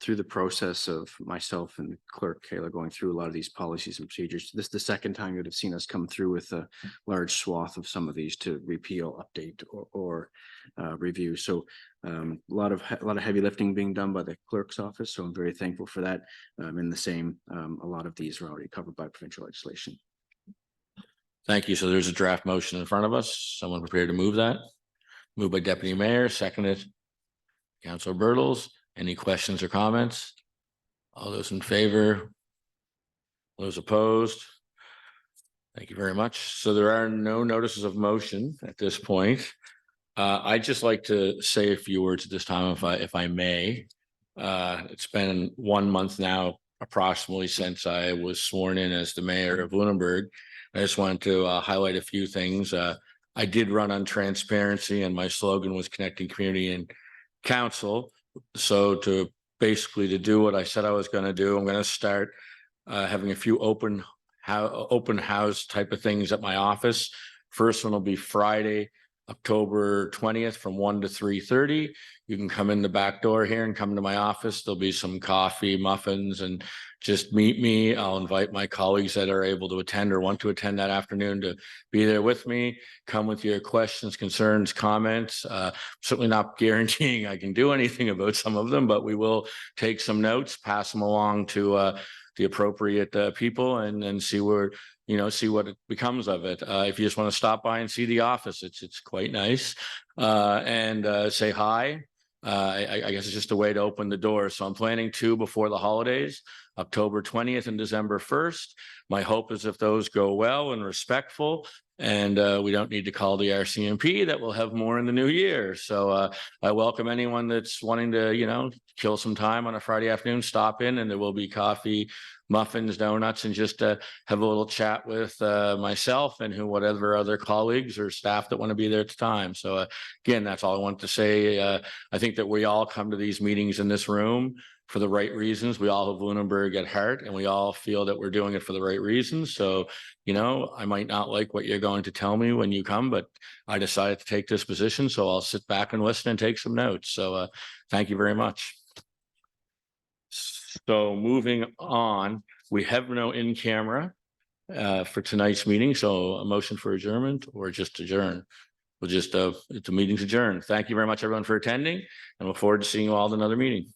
K: through the process of myself and Clerk Kayla going through a lot of these policies and procedures. This is the second time you'd have seen us come through with a large swath of some of these to repeal, update, or review. So a lot of heavy lifting being done by the clerk's office. So I'm very thankful for that. In the same, a lot of these are already covered by provincial legislation.
A: Thank you. So there's a draft motion in front of us. Someone prepared to move that? Moved by Deputy Mayor, seconded Councilor Bertels. Any questions or comments? All those in favor? Those opposed? Thank you very much. So there are no notices of motion at this point. I'd just like to say a few words at this time, if I may. It's been 1 month now, approximately, since I was sworn in as the mayor of Lunenburg. I just wanted to highlight a few things. I did run on transparency, and my slogan was connecting community and council. So to do what I said I was going to do, I'm going to start having a few open house type of things at my office. First one will be Friday, October 20th from 1 to 3:30. You can come in the back door here and come to my office. There'll be some coffee, muffins, and just meet me. I'll invite my colleagues that are able to attend or want to attend that afternoon to be there with me. Come with your questions, concerns, comments. Certainly not guaranteeing I can do anything about some of them, but we will take some notes, pass them along to the appropriate people, and see where, see what it becomes of it. If you just want to stop by and see the office, it's quite nice, and say hi. I guess it's just a way to open the door. So I'm planning 2 before the holidays, October 20th and December 1st. My hope is if those go well and respectful, and we don't need to call the RCMP, that we'll have more in the new year. So I welcome anyone that's wanting to, kill some time on a Friday afternoon, stop in, and there will be coffee, muffins, donuts, and just have a little chat with myself and whatever other colleagues or staff that want to be there at the time. So again, that's all I want to say. I think that we all come to these meetings in this room for the right reasons. We all have Lunenburg at heart, and we all feel that we're doing it for the right reasons. So, I might not like what you're going to tell me when you come, but I decided to take this position, so I'll sit back and listen and take some notes. So thank you very much. So moving on, we have no in camera for tonight's meeting. So a motion for adjournment or just adjourn. We'll just, the meeting's adjourned. Thank you very much, everyone, for attending, and look forward to seeing you all at another meeting.